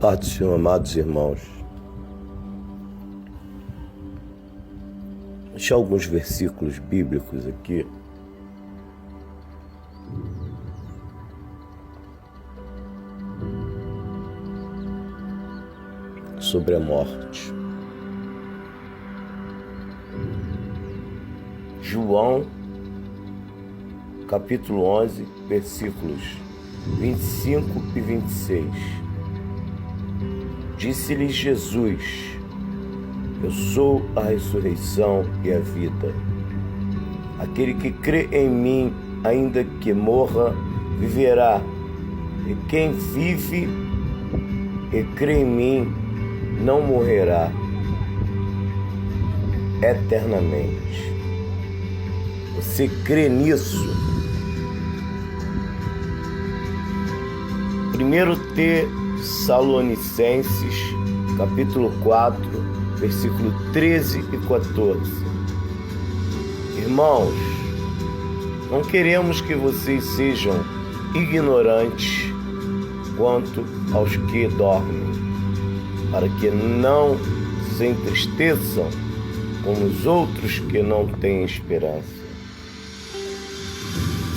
Paz do Senhor, amados irmãos. Deixar alguns versículos bíblicos aqui. Sobre a morte. João, capítulo 11, versículos 25 e 26. Disse-lhe Jesus: eu sou a ressurreição e a vida. Aquele que crê em mim, ainda que morra, viverá. E quem vive e crê em mim, não morrerá eternamente. Você crê nisso? 1 Tessalonicenses, capítulo 4, versículo 13 e 14. Irmãos, não queremos que vocês sejam ignorantes quanto aos que dormem, para que não se entristeçam como os outros que não têm esperança.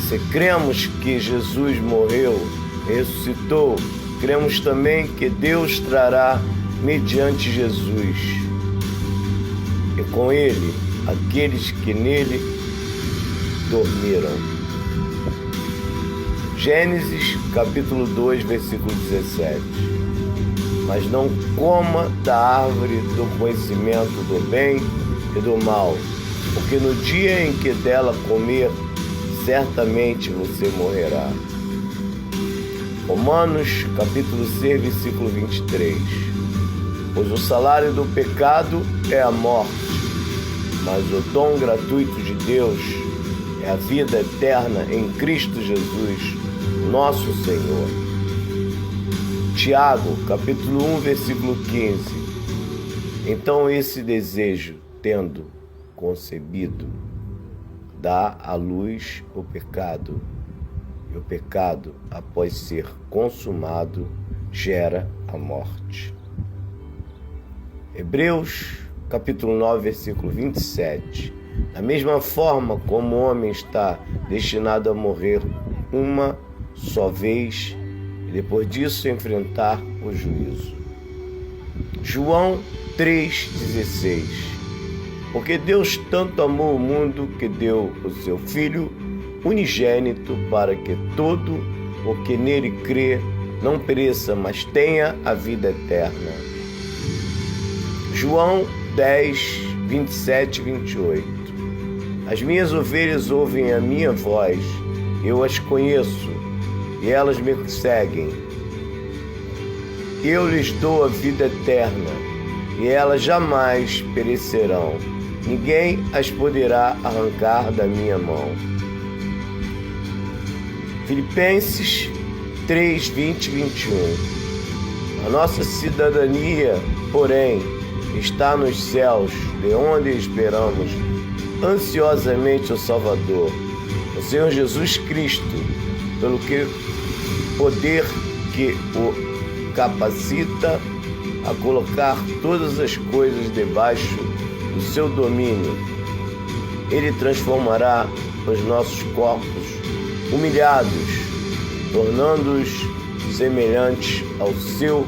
Se cremos que Jesus morreu, ressuscitou, cremos também que Deus trará mediante Jesus, e com ele aqueles que nele dormiram. Gênesis capítulo 2, versículo 17. Mas não coma da árvore do conhecimento do bem e do mal, porque no dia em que dela comer, certamente você morrerá. Romanos capítulo 6, versículo 23. Pois o salário do pecado é a morte, mas o dom gratuito de Deus é a vida eterna em Cristo Jesus, nosso Senhor. Tiago, capítulo 1, versículo 15. Então esse desejo, tendo concebido, dá à luz o pecado, e o pecado, após ser consumado, gera a morte. Hebreus, capítulo 9, versículo 27. Da mesma forma como o homem está destinado a morrer uma só vez, e depois disso enfrentar o juízo. João 3,16. Porque Deus tanto amou o mundo que deu o seu Filho unigênito, para que todo o que nele crê não pereça, mas tenha a vida eterna. João 10, 27 e 28. As minhas ovelhas ouvem a minha voz, eu as conheço, e elas me seguem. Eu lhes dou a vida eterna, e elas jamais perecerão. Ninguém as poderá arrancar da minha mão. Filipenses 3, 20 e 21. A nossa cidadania, porém, está nos céus, de onde esperamos ansiosamente o Salvador, o Senhor Jesus Cristo, pelo que poder que o capacita a colocar todas as coisas debaixo do seu domínio. Ele transformará os nossos corpos humilhados, tornando-os semelhantes ao seu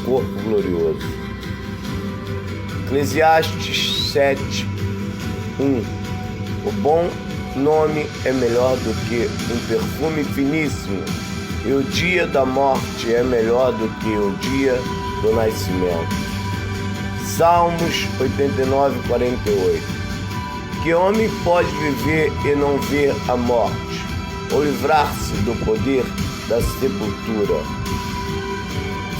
corpo glorioso. Eclesiastes 7, 1. O bom nome é melhor do que um perfume finíssimo, e o dia da morte é melhor do que o dia do nascimento. Salmos 89, 48. Que homem pode viver e não ver a morte, ou livrar-se do poder da sepultura?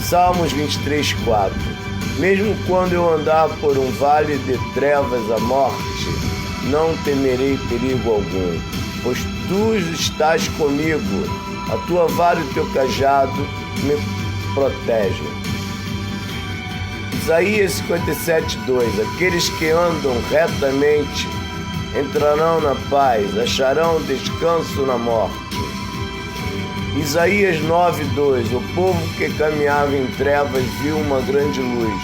Salmos 23, 4. Mesmo quando eu andar por um vale de trevas da morte, não temerei perigo algum, pois tu estás comigo, a tua vara e o teu cajado me protegem. Isaías 57, 2. Aqueles que andam retamente entrarão na paz, acharão descanso na morte. Isaías 9:2. O povo que caminhava em trevas viu uma grande luz.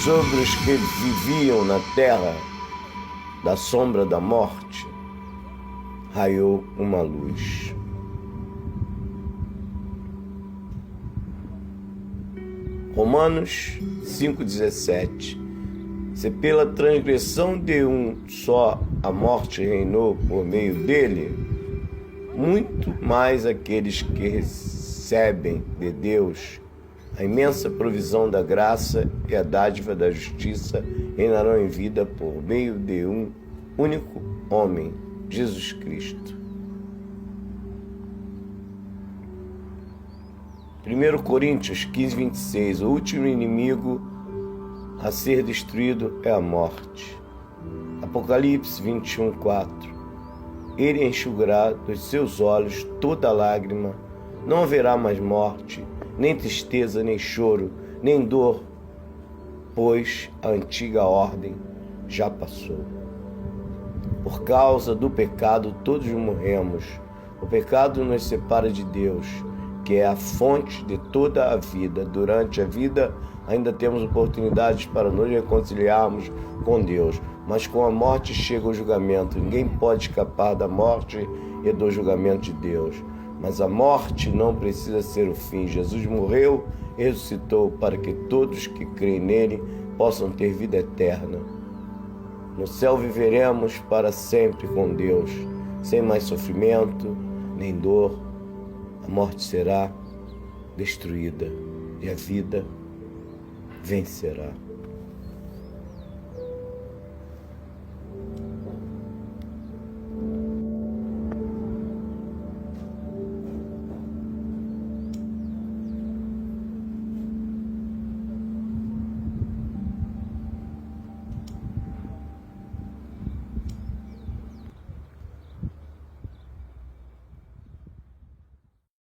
Sobre os que viviam na terra da sombra da morte, raiou uma luz. Romanos 5:17. Se pela transgressão de um só a morte reinou por meio dele, muito mais aqueles que recebem de Deus a imensa provisão da graça e a dádiva da justiça reinarão em vida por meio de um único homem, Jesus Cristo. 1 Coríntios 15:26. O último inimigo a ser destruído é a morte. Apocalipse 21:4. Ele enxugará dos seus olhos toda lágrima, não haverá mais morte, nem tristeza, nem choro, nem dor, pois a antiga ordem já passou. Por causa do pecado todos morremos. O pecado nos separa de Deus, que é a fonte de toda a vida. Durante a vida ainda temos oportunidades para nos reconciliarmos com Deus, mas com a morte chega o julgamento. Ninguém pode escapar da morte e do julgamento de Deus. Mas a morte não precisa ser o fim. Jesus morreu e ressuscitou para que todos que creem nele possam ter vida eterna. No céu viveremos para sempre com Deus, sem mais sofrimento nem dor. A morte será destruída e a vida vencerá.